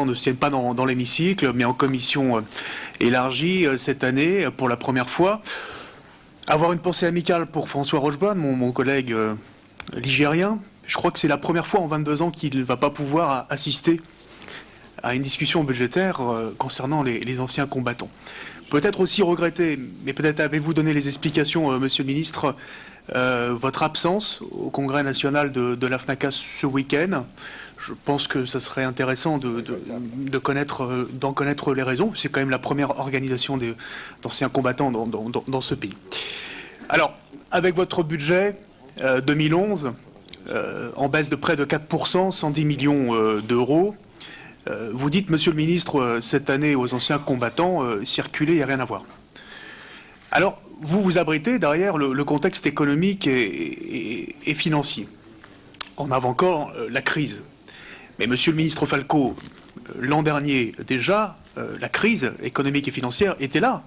ne se tiennent pas dans l'hémicycle, mais en commission élargie cette année, pour la première fois. Avoir une pensée amicale pour François Rochebonne, mon collègue ligérien. Je crois que c'est la première fois en 22 ans qu'il ne va pas pouvoir assister à une discussion budgétaire concernant les anciens combattants. Peut-être aussi regretter, mais peut-être avez-vous donné les explications, Monsieur le Ministre, votre absence au Congrès national de la FNACA ce week-end. Je pense que ça serait intéressant d'en connaître les raisons. C'est quand même la première organisation d'anciens combattants dans ce pays. Alors, avec votre budget 2011, en baisse de près de 4%, 110 millions d'euros, vous dites, Monsieur le Ministre, cette année aux anciens combattants, circuler, il n'y a rien à voir. Alors, vous vous abritez derrière le contexte économique et financier. En avant encore la crise. Mais Monsieur le Ministre Falco, l'an dernier déjà, la crise économique et financière était là.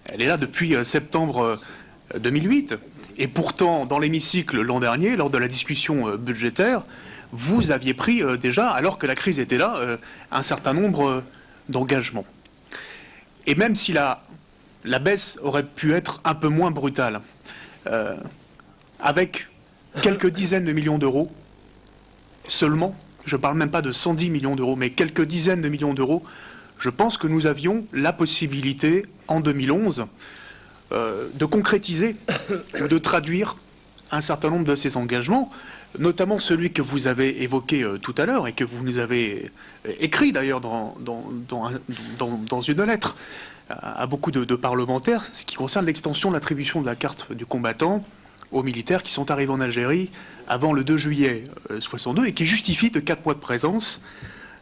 Elle est là depuis septembre 2008. Et pourtant, dans l'hémicycle l'an dernier, lors de la discussion budgétaire, vous aviez pris déjà, alors que la crise était là, un certain nombre d'engagements. Et même si la baisse aurait pu être un peu moins brutale, avec quelques dizaines de millions d'euros seulement, je ne parle même pas de 110 millions d'euros, mais quelques dizaines de millions d'euros, je pense que nous avions la possibilité, en 2011, de concrétiser ou de traduire un certain nombre de ces engagements, notamment celui que vous avez évoqué tout à l'heure et que vous nous avez écrit d'ailleurs dans une lettre à beaucoup de parlementaires, ce qui concerne l'extension de l'attribution de la carte du combattant aux militaires qui sont arrivés en Algérie avant le 2 juillet 62 et qui justifient de 4 mois de présence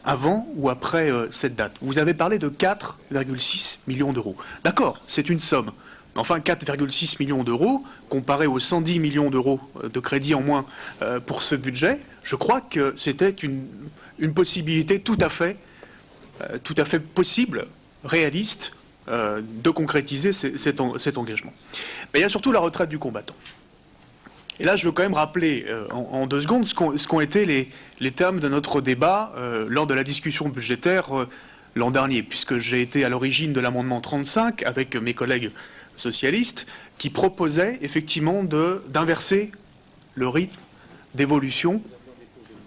avant ou après cette date. Vous avez parlé de 4,6 millions d'euros. D'accord, c'est une somme. Mais enfin, 4,6 millions d'euros, comparé aux 110 millions d'euros de crédit en moins pour ce budget, je crois que c'était une possibilité tout à fait possible, réaliste, de concrétiser cet engagement. Mais il y a surtout la retraite du combattant. Et là, je veux quand même rappeler en 2 secondes ce qu'ont été les termes de notre débat lors de la discussion budgétaire l'an dernier, puisque j'ai été à l'origine de l'amendement 35 avec mes collègues socialistes qui proposaient effectivement d'inverser le rythme d'évolution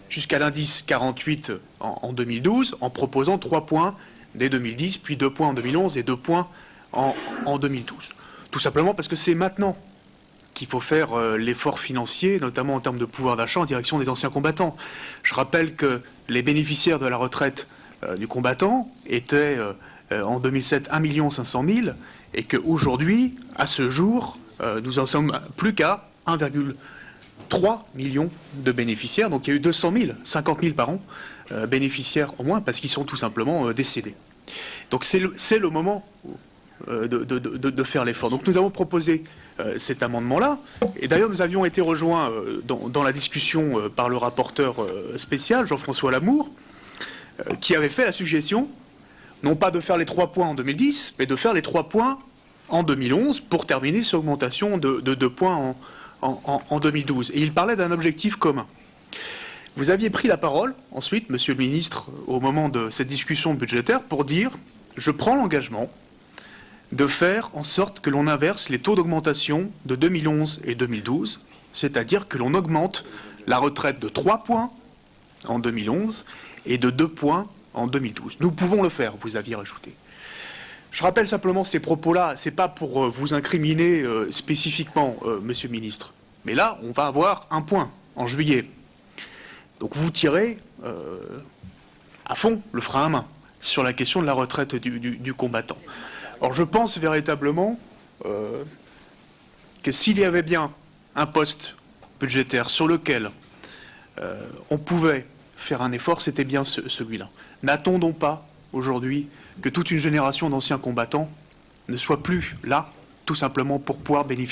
jusqu'à l'indice 48 en 2012, en proposant 3 points dès 2010, puis 2 points en 2011 et 2 points en 2012. Tout simplement parce que c'est maintenant qu'il faut faire l'effort financier, notamment en termes de pouvoir d'achat en direction des anciens combattants. Je rappelle que les bénéficiaires de la retraite du combattant étaient en 2007 1 500 000 et qu'aujourd'hui, à ce jour, nous en sommes plus qu'à 1,3 million de bénéficiaires. Donc il y a eu 200 000, 50 000 par an, bénéficiaires au moins, parce qu'ils sont tout simplement décédés. Donc c'est le moment de faire l'effort. Donc nous avons proposé cet amendement-là, et d'ailleurs nous avions été rejoints dans la discussion par le rapporteur spécial, Jean-François Lamour, qui avait fait la suggestion, non pas de faire les 3 points en 2010, mais de faire les 3 points en 2011 pour terminer cette augmentation de 2 points en 2012. Et il parlait d'un objectif commun. Vous aviez pris la parole, ensuite, Monsieur le Ministre, au moment de cette discussion budgétaire, pour dire « Je prends l'engagement de faire en sorte que l'on inverse les taux d'augmentation de 2011 et 2012, c'est-à-dire que l'on augmente la retraite de 3 points en 2011 et de 2 points en 2012. Nous pouvons le faire, vous aviez rajouté. Je rappelle simplement ces propos-là, c'est pas pour vous incriminer spécifiquement, Monsieur le Ministre, mais là, on va avoir 1 point en juillet. Donc vous tirez à fond le frein à main sur la question de la retraite du combattant. Or, je pense véritablement que s'il y avait bien un poste budgétaire sur lequel on pouvait faire un effort, c'était bien celui-là. N'attendons pas aujourd'hui que toute une génération d'anciens combattants ne soit plus là, tout simplement pour pouvoir bénéficier